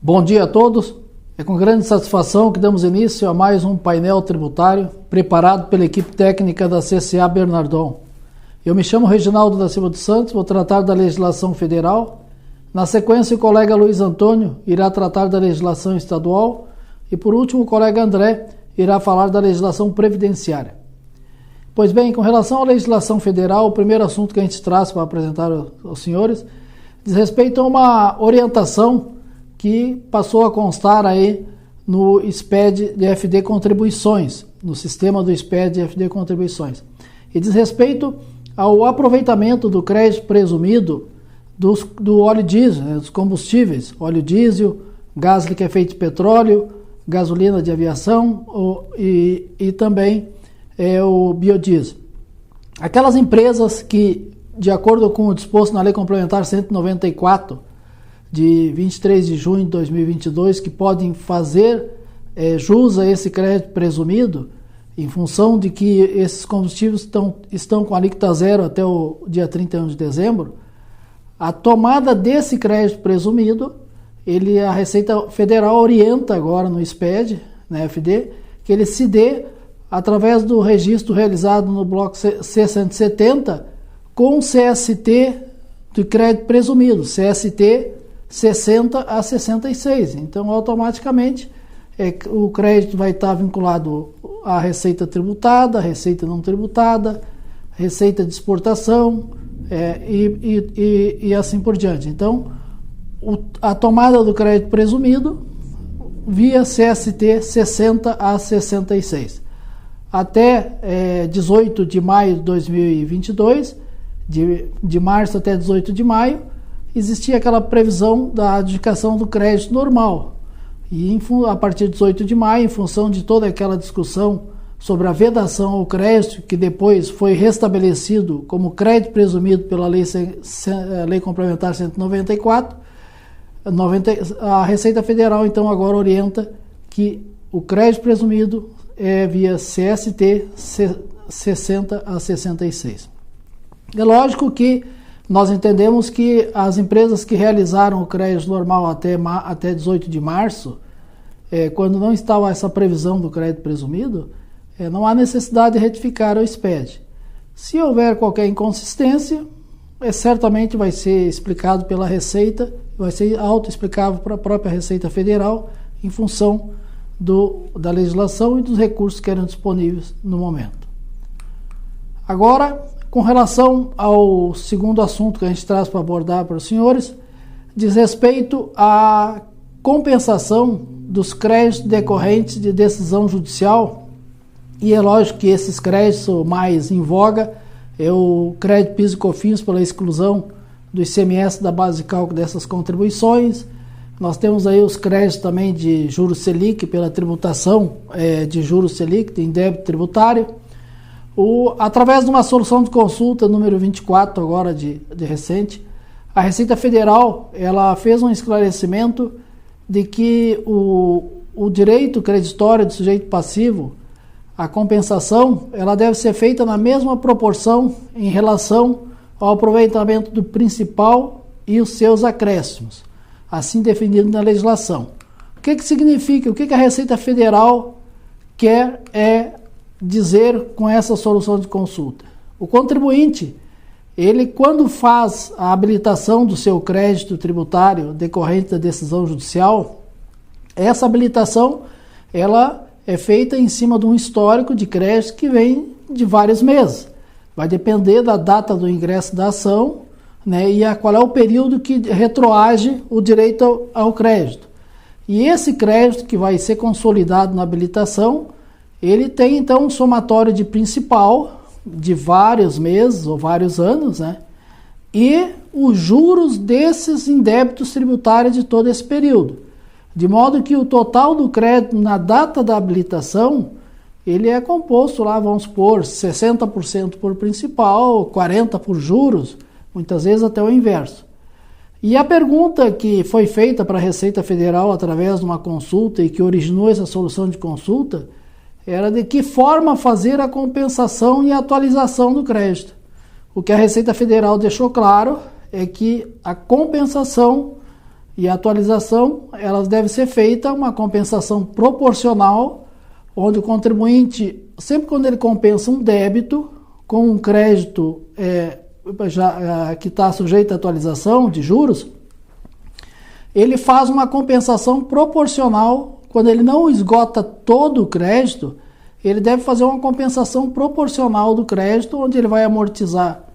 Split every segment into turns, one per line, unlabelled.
Bom dia a todos. É com grande satisfação que damos início a mais um painel tributário preparado pela equipe técnica da CCA Bernardon. Eu me chamo Reginaldo da Silva dos Santos, vou tratar da legislação federal. Na sequência, o colega Luiz Antônio irá tratar da legislação estadual e, por último, o colega André irá falar da legislação previdenciária. Pois bem, com relação à legislação federal, o primeiro assunto que a gente traz para apresentar aos senhores diz respeito a uma orientação que passou a constar aí no SPED de FD Contribuições, no sistema do SPED de FD Contribuições. E diz respeito ao aproveitamento do crédito presumido do óleo diesel, dos combustíveis, óleo diesel, gás liquefeito de petróleo, gasolina de aviação e também o biodiesel. Aquelas empresas que, de acordo com o disposto na Lei Complementar 194, de 23 de junho de 2022, que podem fazer jus a esse crédito presumido, em função de que esses combustíveis estão com alíquota zero até o dia 31 de dezembro, a tomada desse crédito presumido, a Receita Federal orienta agora no SPED, na FD, que ele se dê através do registro realizado no bloco C170 com CST do crédito presumido, CST 60 a 66. Então, automaticamente, o crédito vai estar vinculado à receita tributada, receita não tributada, receita de exportação e assim por diante. Então, a tomada do crédito presumido via CST 60 a 66. Até 18 de maio de 2022, de março até 18 de maio, existia aquela previsão da adjudicação do crédito normal. E a partir de 18 de maio, em função de toda aquela discussão sobre a vedação ao crédito, que depois foi restabelecido como crédito presumido pela Lei Complementar 194, a Receita Federal então agora orienta que o crédito presumido é via CST 60 a 66. É lógico que nós entendemos que as empresas que realizaram o crédito normal até 18 de março, quando não estava essa previsão do crédito presumido, não há necessidade de retificar o SPED. Se houver qualquer inconsistência, certamente vai ser explicado pela Receita, vai ser autoexplicável para a própria Receita Federal em função da legislação e dos recursos que eram disponíveis no momento. Agora, com relação ao segundo assunto que a gente traz para abordar para os senhores, diz respeito à compensação dos créditos decorrentes de decisão judicial, e é lógico que esses créditos mais em voga é o crédito PIS e COFINS pela exclusão do ICMS da base de cálculo dessas contribuições. Nós temos aí os créditos também de juros Selic pela tributação de juros Selic em débito tributário. Através de uma solução de consulta número 24, agora de recente, a Receita Federal ela fez um esclarecimento de que o direito creditório do sujeito passivo, a compensação, ela deve ser feita na mesma proporção em relação ao aproveitamento do principal e os seus acréscimos, assim definido na legislação. O que significa? O que a Receita Federal quer dizer com essa solução de consulta? O contribuinte, ele quando faz a habilitação do seu crédito tributário decorrente da decisão judicial, essa habilitação ela é feita em cima de um histórico de crédito que vem de vários meses. Vai depender da data do ingresso da ação, né, e qual é o período que retroage o direito ao crédito. E esse crédito que vai ser consolidado na habilitação, ele tem então um somatório de principal de vários meses ou vários anos, né? E os juros desses indébitos tributários de todo esse período. De modo que o total do crédito na data da habilitação, ele é composto lá, vamos supor, 60% por principal, 40% por juros, muitas vezes até o inverso. E a pergunta que foi feita para a Receita Federal através de uma consulta e que originou essa solução de consulta era de que forma fazer a compensação e atualização do crédito. O que a Receita Federal deixou claro é que a compensação E a atualização, elas deve ser feita uma compensação proporcional, onde o contribuinte, sempre quando ele compensa um débito com um crédito que está sujeito à atualização de juros, ele faz uma compensação proporcional. Quando ele não esgota todo o crédito, ele deve fazer uma compensação proporcional do crédito, onde ele vai amortizar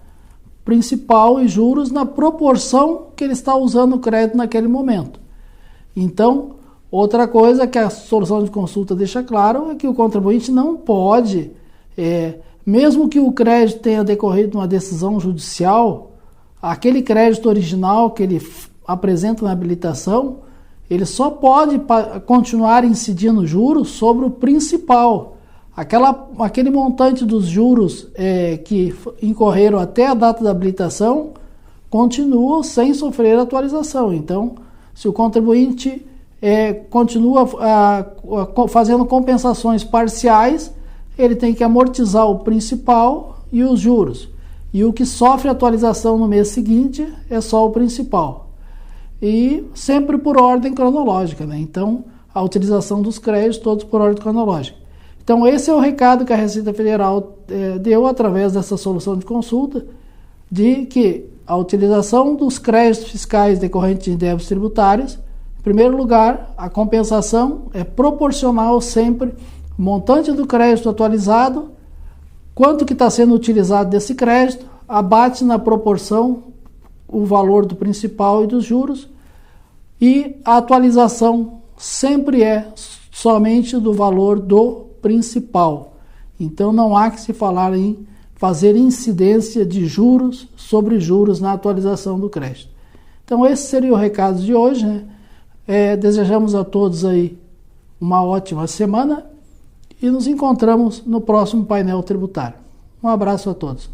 principal e juros na proporção que ele está usando o crédito naquele momento. Então, outra coisa que a solução de consulta deixa claro é que o contribuinte não pode, mesmo que o crédito tenha decorrido de uma decisão judicial, aquele crédito original que ele apresenta na habilitação, ele só pode continuar incidindo juros sobre o principal. Aquele montante dos juros que incorreram até a data da habilitação continua sem sofrer atualização. Então, se o contribuinte continua fazendo compensações parciais, ele tem que amortizar o principal e os juros. E o que sofre atualização no mês seguinte é só o principal. E sempre por ordem cronológica, né? Então, a utilização dos créditos todos por ordem cronológica. Então, esse é o recado que a Receita Federal deu através dessa solução de consulta, de que a utilização dos créditos fiscais decorrentes de débitos tributários, em primeiro lugar, a compensação é proporcional sempre ao montante do crédito atualizado, quanto que está sendo utilizado desse crédito, abate na proporção o valor do principal e dos juros, e a atualização sempre é somente do valor do principal. Então não há que se falar em fazer incidência de juros sobre juros na atualização do crédito. Então esse seria o recado de hoje, né? Desejamos a todos aí uma ótima semana e nos encontramos no próximo painel tributário. Um abraço a todos.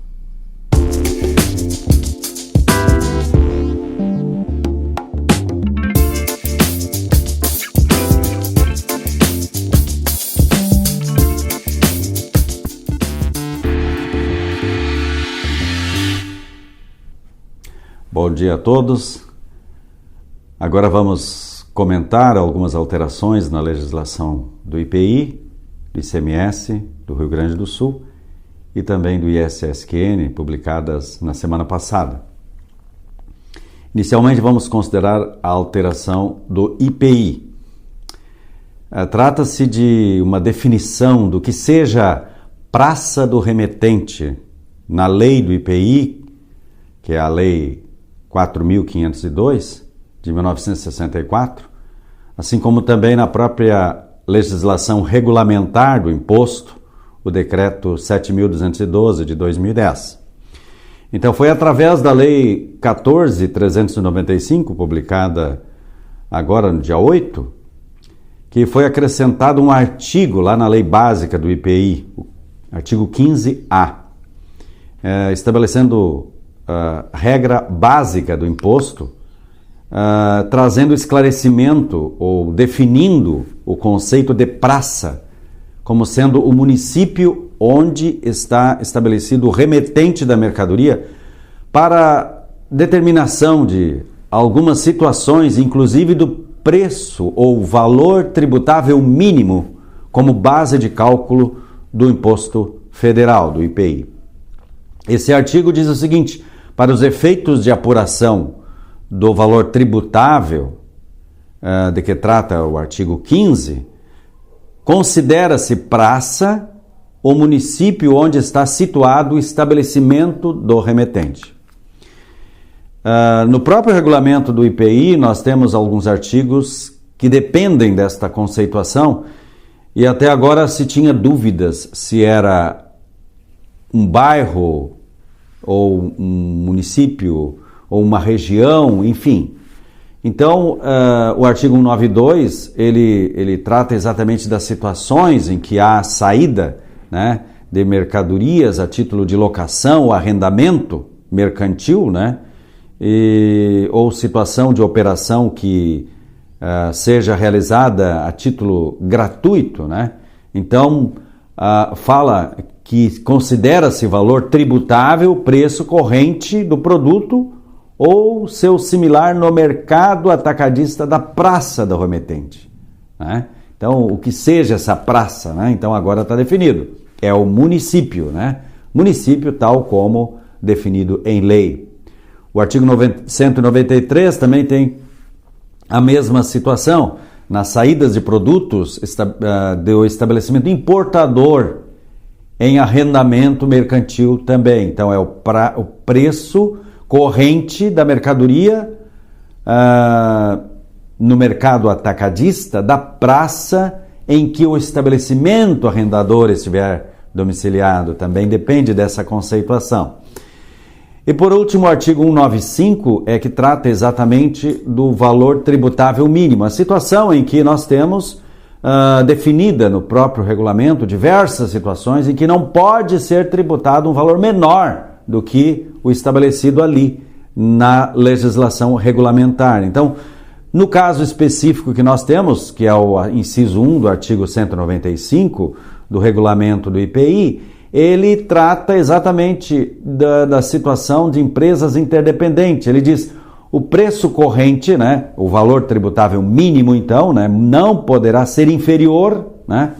Bom dia a todos. Agora vamos comentar algumas alterações na legislação do IPI, do ICMS do Rio Grande do Sul e também do ISSQN, publicadas na semana passada. Inicialmente vamos considerar a alteração do IPI. Trata-se de uma definição do que seja praça do remetente na lei do IPI, que é a Lei 4.502, de 1964, assim como também na própria legislação regulamentar do imposto, o Decreto 7.212, de 2010. Então, foi através da Lei 14.395, publicada agora no dia 8, que foi acrescentado um artigo lá na Lei Básica do IPI, o artigo 15A, estabelecendo regra básica do imposto, trazendo esclarecimento ou definindo o conceito de praça como sendo o município onde está estabelecido o remetente da mercadoria para determinação de algumas situações, inclusive do preço ou valor tributável mínimo como base de cálculo do imposto federal, do IPI. Esse artigo diz o seguinte: para os efeitos de apuração do valor tributável, de que trata o artigo 15, considera-se praça o município onde está situado o estabelecimento do remetente. No próprio regulamento do IPI, nós temos alguns artigos que dependem desta conceituação, e até agora se tinha dúvidas se era um bairro ou um município, ou uma região, enfim. Então, o artigo 192, ele trata exatamente das situações em que há saída, né, de mercadorias a título de locação ou arrendamento mercantil, né, ou situação de operação que seja realizada a título gratuito, né. Então, fala que considera-se valor tributável o preço corrente do produto ou seu similar no mercado atacadista da praça do remetente, né? Então, o que seja essa praça, né? Então, agora está definido. É o município, né? Município tal como definido em lei. O artigo 193 também tem a mesma situação. Nas saídas de produtos do estabelecimento importador em arrendamento mercantil também. Então, é o preço corrente da mercadoria no mercado atacadista da praça em que o estabelecimento arrendador estiver domiciliado. Também depende dessa conceituação. E por último, o artigo 195 é que trata exatamente do valor tributável mínimo. A situação em que nós temos definida no próprio regulamento diversas situações em que não pode ser tributado um valor menor do que o estabelecido ali na legislação regulamentar. Então, no caso específico que nós temos, que é o inciso 1 do artigo 195 do regulamento do IPI, ele trata exatamente da situação de empresas interdependentes. Ele diz o preço corrente, né, o valor tributável mínimo, então, né, não poderá ser inferior, né,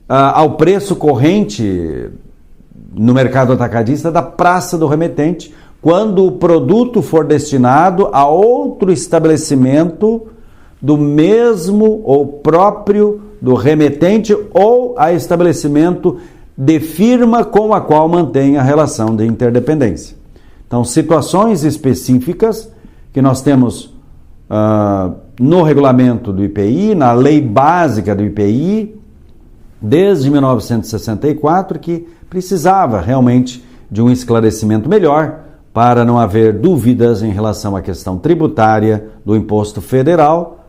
ao preço corrente no mercado atacadista da praça do remetente, quando o produto for destinado a outro estabelecimento do mesmo ou próprio do remetente ou a estabelecimento de firma com a qual mantém a relação de interdependência. Então, situações específicas que nós temos no regulamento do IPI, na lei básica do IPI, desde 1964, que precisava realmente de um esclarecimento melhor para não haver dúvidas em relação à questão tributária do imposto federal,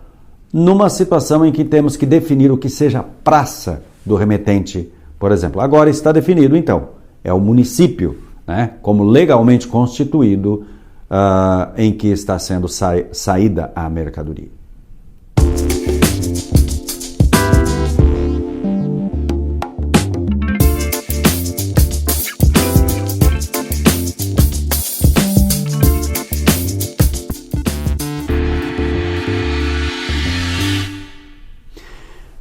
numa situação em que temos que definir o que seja praça do remetente, por exemplo. Agora está definido, então, é o município, né, como legalmente constituído em que está sendo saída a mercadoria.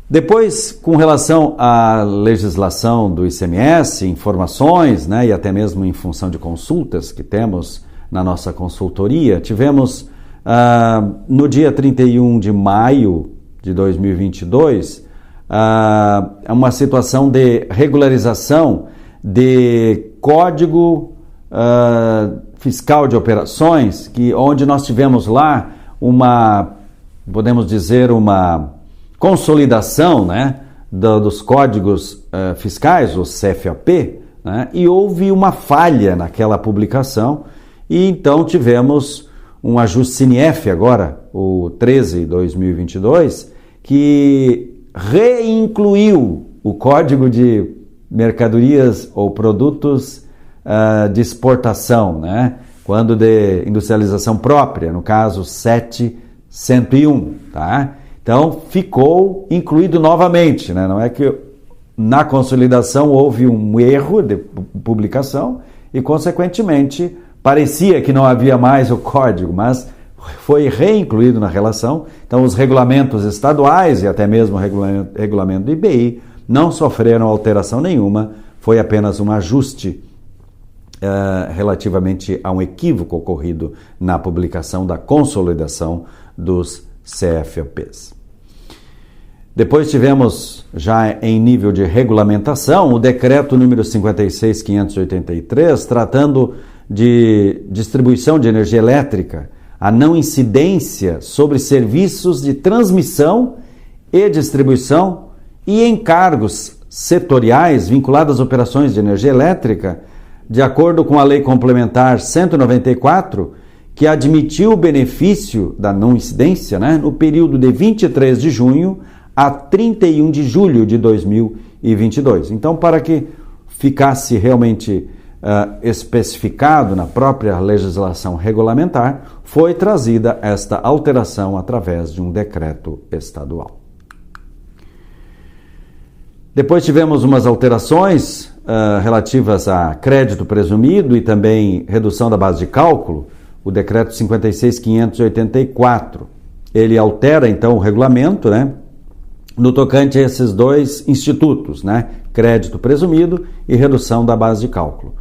Depois, com relação à legislação do ICMS, informações, né, e até mesmo em função de consultas que temos na nossa consultoria, tivemos no dia 31 de maio de 2022 uma situação de regularização de código fiscal de operações, onde nós tivemos lá podemos dizer, uma consolidação, né, dos códigos fiscais, o CFAP, né, e houve uma falha naquela publicação, e então tivemos um ajuste CINIEF agora, o 13/2022, que reincluiu o código de mercadorias ou produtos de exportação, né, quando de industrialização própria, no caso 7101, tá? Então, ficou incluído novamente, né? Não é que na consolidação houve um erro de publicação e, consequentemente, parecia que não havia mais o código, mas foi reincluído na relação. Então, os regulamentos estaduais e até mesmo o regulamento do IBI não sofreram alteração nenhuma, foi apenas um ajuste relativamente a um equívoco ocorrido na publicação da consolidação dos CFAPs. Depois tivemos, já em nível de regulamentação, o decreto número 56.583, tratando de distribuição de energia elétrica, a não incidência sobre serviços de transmissão e distribuição e encargos setoriais vinculados às operações de energia elétrica, de acordo com a Lei Complementar 194, que admitiu o benefício da não incidência, né, no período de 23 de junho a 31 de julho de 2022. Então, para que ficasse realmente especificado na própria legislação regulamentar, foi trazida esta alteração através de um decreto estadual. Depois tivemos umas alterações relativas a crédito presumido e também redução da base de cálculo, o decreto 56.584. Ele altera, então, o regulamento, né, no tocante a esses dois institutos, né, crédito presumido e redução da base de cálculo.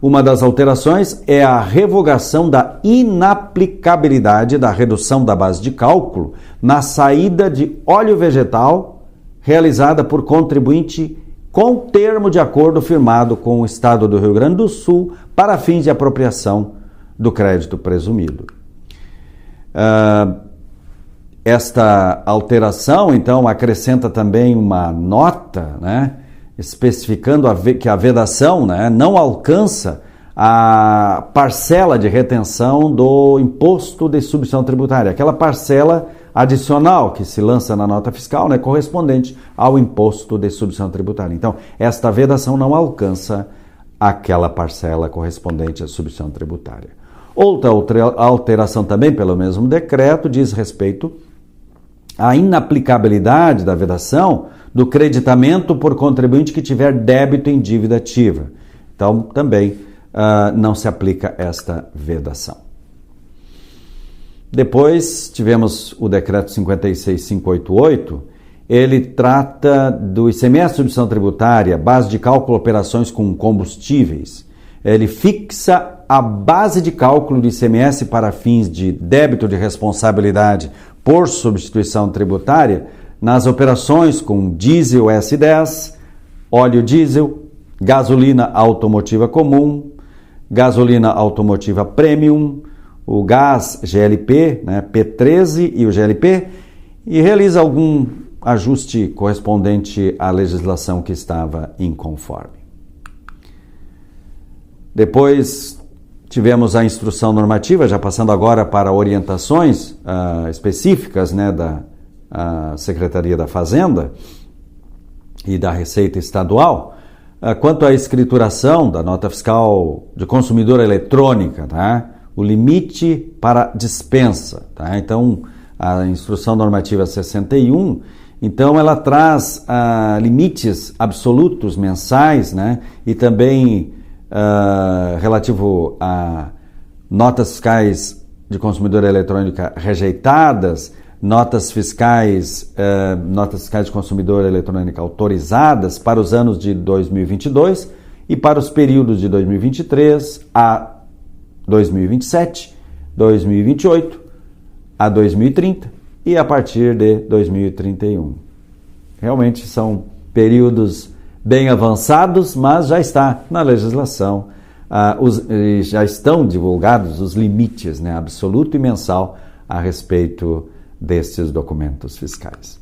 Uma das alterações é a revogação da inaplicabilidade da redução da base de cálculo na saída de óleo vegetal realizada por contribuinte com termo de acordo firmado com o Estado do Rio Grande do Sul para fins de apropriação do crédito presumido. Esta alteração, então, acrescenta também uma nota, né, especificando que a vedação, né, não alcança a parcela de retenção do imposto de substituição tributária, aquela parcela adicional que se lança na nota fiscal, né, correspondente ao imposto de substituição tributária. Então, esta vedação não alcança aquela parcela correspondente à substituição tributária. Outra alteração também pelo mesmo decreto diz respeito à inaplicabilidade da vedação do creditamento por contribuinte que tiver débito em dívida ativa. Então, também não se aplica esta vedação. Depois, tivemos o decreto 56.588, ele trata do ICMS substituição tributária, base de cálculo operações com combustíveis. Ele fixa a base de cálculo do ICMS para fins de débito de responsabilidade por substituição tributária nas operações com diesel S10, óleo diesel, gasolina automotiva comum, gasolina automotiva premium, o gás GLP, né, P13 e o GLP, e realiza algum ajuste correspondente à legislação que estava inconforme. Depois tivemos a instrução normativa, já passando agora para orientações específicas, né, da Secretaria da Fazenda e da Receita Estadual, quanto à escrituração da nota fiscal de consumidor eletrônica, tá? O limite para dispensa. Tá? Então, a instrução normativa 61, então ela traz limites absolutos mensais, né? E também relativo a notas fiscais de consumidor eletrônica rejeitadas, notas fiscais de consumidor eletrônica autorizadas para os anos de 2022 e para os períodos de 2023 a 2027, 2028 a 2030 e a partir de 2031. Realmente são períodos bem avançados, mas já está na legislação, já estão divulgados os limites, né, absoluto e mensal a respeito destes documentos fiscais.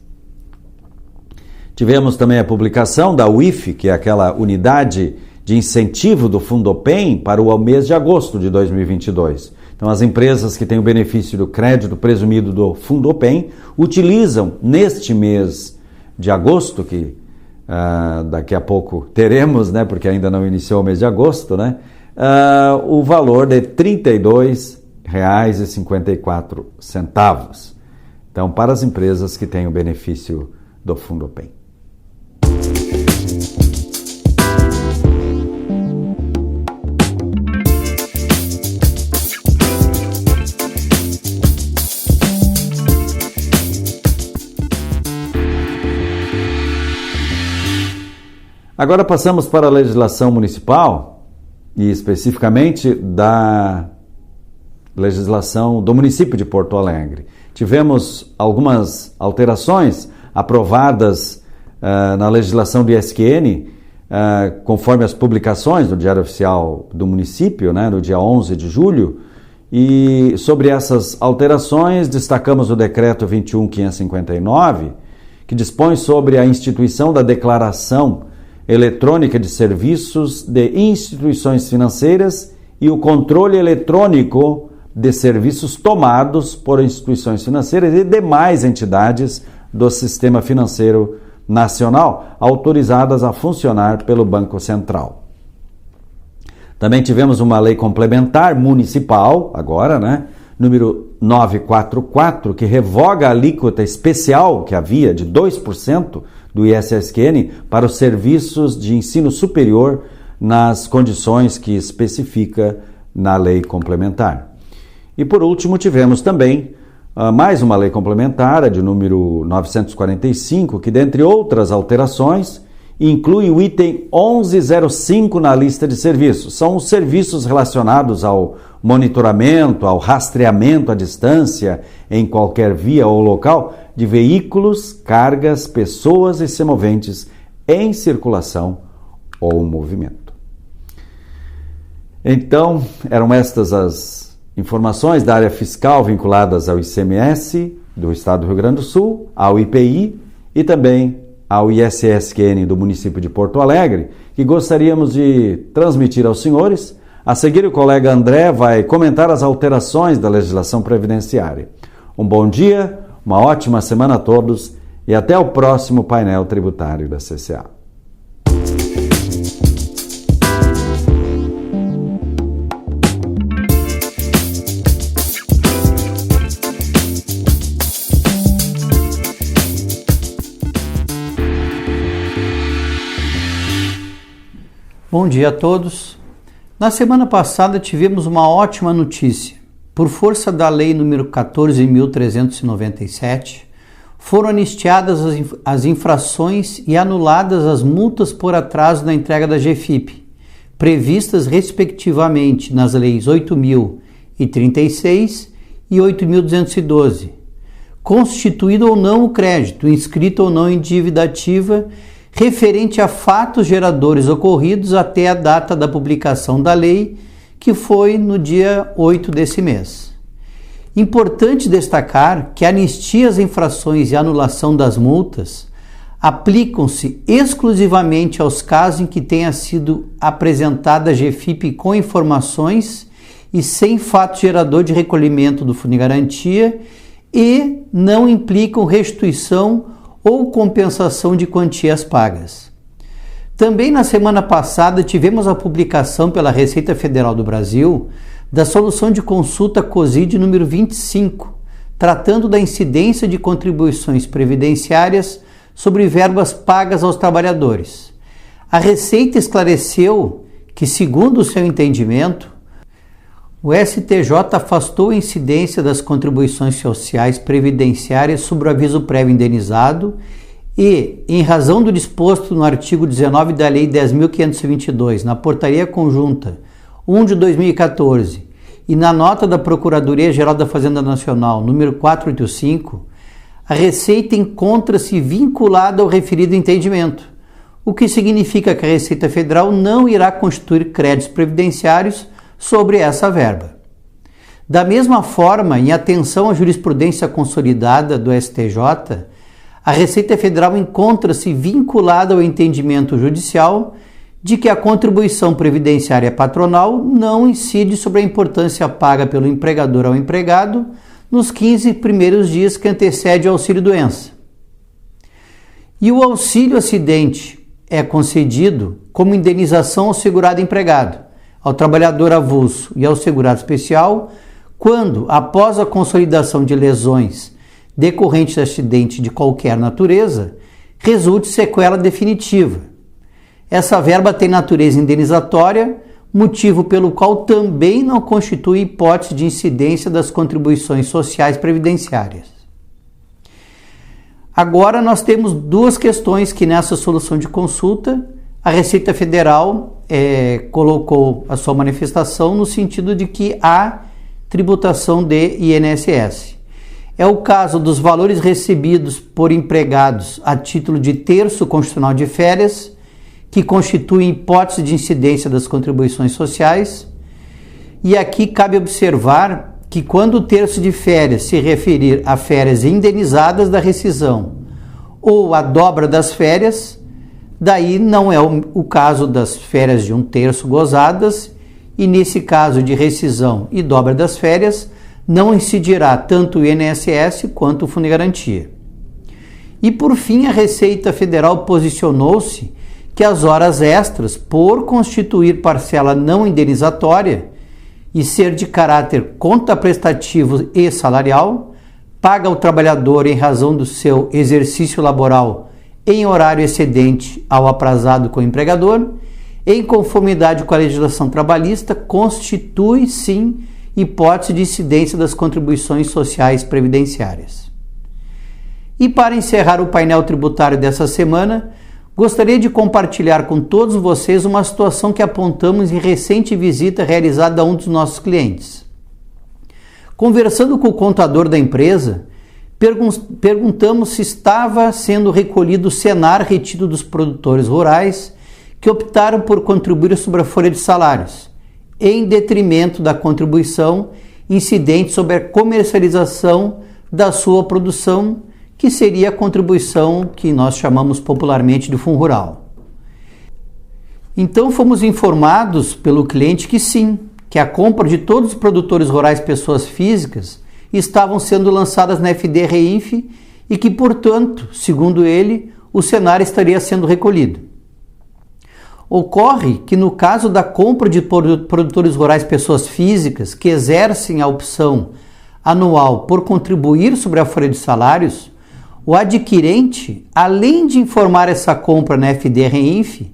Tivemos também a publicação da UIF, que é aquela unidade de incentivo do Fundopem para o mês de agosto de 2022. Então, as empresas que têm o benefício do crédito presumido do Fundopem utilizam neste mês de agosto, que daqui a pouco teremos, né, porque ainda não iniciou o mês de agosto, né, o valor de R$ 32,54. Então, para as empresas que têm o benefício do Fundopem. Agora passamos para a legislação municipal e especificamente da legislação do município de Porto Alegre. Tivemos algumas alterações aprovadas na legislação do ISQN, conforme as publicações do Diário Oficial do município, né, no dia 11 de julho, e sobre essas alterações destacamos o decreto 21.559, que dispõe sobre a instituição da declaração eletrônica de serviços de instituições financeiras e o controle eletrônico de serviços tomados por instituições financeiras e demais entidades do sistema financeiro nacional autorizadas a funcionar pelo Banco Central. Também tivemos uma lei complementar municipal, agora, né, número 944, que revoga a alíquota especial que havia de 2% do ISSQN para os serviços de ensino superior nas condições que especifica na lei complementar. E por último tivemos também mais uma lei complementar, a de número 945, que dentre outras alterações inclui o item 1105 na lista de serviços. São os serviços relacionados ao monitoramento, ao rastreamento à distância, em qualquer via ou local, de veículos, cargas, pessoas e semoventes em circulação ou movimento. Então, eram estas as informações da área fiscal vinculadas ao ICMS do Estado do Rio Grande do Sul, ao IPI e também ao ISSQN do município de Porto Alegre, que gostaríamos de transmitir aos senhores. A seguir, o colega André vai comentar as alterações da legislação previdenciária. Um bom dia, uma ótima semana a todos e até o próximo painel tributário da CCA.
Bom dia a todos. Na semana passada tivemos uma ótima notícia. Por força da Lei nº 14.397, foram anistiadas as infrações e anuladas as multas por atraso na entrega da GFIP, previstas respectivamente nas leis 8.036 e 8.212, constituído ou não o crédito, inscrito ou não em dívida ativa, referente a fatos geradores ocorridos até a data da publicação da lei, que foi no dia 8 desse mês. Importante destacar que a anistia às infrações e anulação das multas aplicam-se exclusivamente aos casos em que tenha sido apresentada a GFIP com informações e sem fato gerador de recolhimento do Fundo de Garantia e não implicam restituição ou compensação de quantias pagas. Também na semana passada tivemos a publicação pela Receita Federal do Brasil da Solução de Consulta COSID número 25, tratando da incidência de contribuições previdenciárias sobre verbas pagas aos trabalhadores. A Receita esclareceu que, segundo o seu entendimento, o STJ afastou a incidência das contribuições sociais previdenciárias sobre o aviso prévio indenizado e, em razão do disposto no artigo 19 da Lei 10.522, na Portaria Conjunta 1 de 2014 e na nota da Procuradoria-Geral da Fazenda Nacional, número 485, a Receita encontra-se vinculada ao referido entendimento, o que significa que a Receita Federal não irá constituir créditos previdenciários sobre essa verba. Da mesma forma, em atenção à jurisprudência consolidada do STJ, a Receita Federal encontra-se vinculada ao entendimento judicial de que a contribuição previdenciária patronal não incide sobre a importância paga pelo empregador ao empregado nos 15 primeiros dias que antecede o auxílio-doença. E o auxílio-acidente é concedido como indenização ao segurado empregado, ao trabalhador avulso e ao segurado especial, quando, após a consolidação de lesões decorrentes de acidente de qualquer natureza, resulte sequela definitiva. Essa verba tem natureza indenizatória, motivo pelo qual também não constitui hipótese de incidência das contribuições sociais previdenciárias. Agora nós temos duas questões que nessa solução de consulta a Receita Federal colocou a sua manifestação no sentido de que há tributação de INSS. É o caso dos valores recebidos por empregados a título de terço constitucional de férias, que constituem hipótese de incidência das contribuições sociais. E aqui cabe observar que quando o terço de férias se referir a férias indenizadas da rescisão ou a dobra das férias, daí não é o caso das férias de um terço gozadas, e nesse caso de rescisão e dobra das férias, não incidirá tanto o INSS quanto o Fundo de Garantia. E por fim, a Receita Federal posicionou-se que as horas extras, por constituir parcela não indenizatória e ser de caráter contraprestativo e salarial, paga ao trabalhador em razão do seu exercício laboral em horário excedente ao aprazado com o empregador, em conformidade com a legislação trabalhista, constitui sim hipótese de incidência das contribuições sociais previdenciárias. E para encerrar o painel tributário dessa semana, gostaria de compartilhar com todos vocês uma situação que apontamos em recente visita realizada a um dos nossos clientes. Conversando com o contador da empresa, perguntamos se estava sendo recolhido o Senar retido dos produtores rurais que optaram por contribuir sobre a folha de salários, em detrimento da contribuição incidente sobre a comercialização da sua produção, que seria a contribuição que nós chamamos popularmente de Fundo Rural. Então fomos informados pelo cliente que sim, que a compra de todos os produtores rurais pessoas físicas estavam sendo lançadas na FD-REINF e que, portanto, segundo ele, o Senar estaria sendo recolhido. Ocorre que no caso da compra de produtores rurais pessoas físicas que exercem a opção anual por contribuir sobre a folha de salários, o adquirente, além de informar essa compra na FD-REINF,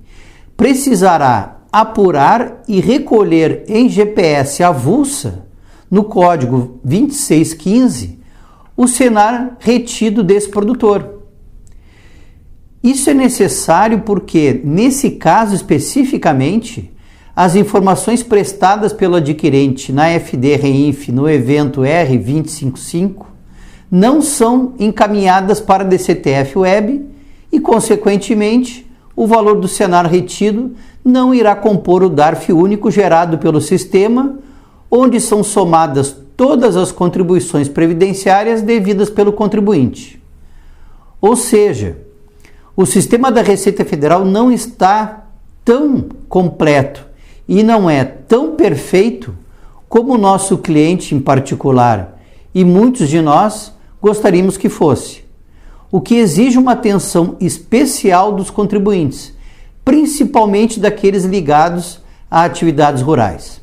precisará apurar e recolher em GPS avulsa, no código 2615, o Senar retido desse produtor. Isso é necessário porque, nesse caso especificamente, as informações prestadas pelo adquirente na FD-REINF no evento R255 não são encaminhadas para a DCTF Web e, consequentemente, o valor do Senar retido não irá compor o DARF único gerado pelo sistema, onde são somadas todas as contribuições previdenciárias devidas pelo contribuinte. Ou seja, o sistema da Receita Federal não está tão completo e não é tão perfeito como o nosso cliente em particular e muitos de nós gostaríamos que fosse, o que exige uma atenção especial dos contribuintes, principalmente daqueles ligados a atividades rurais.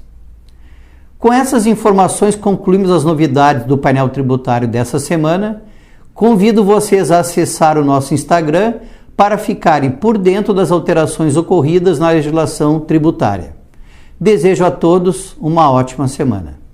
Com essas informações concluímos as novidades do painel tributário dessa semana. Convido vocês a acessar o nosso Instagram para ficarem por dentro das alterações ocorridas na legislação tributária. Desejo a todos uma ótima semana.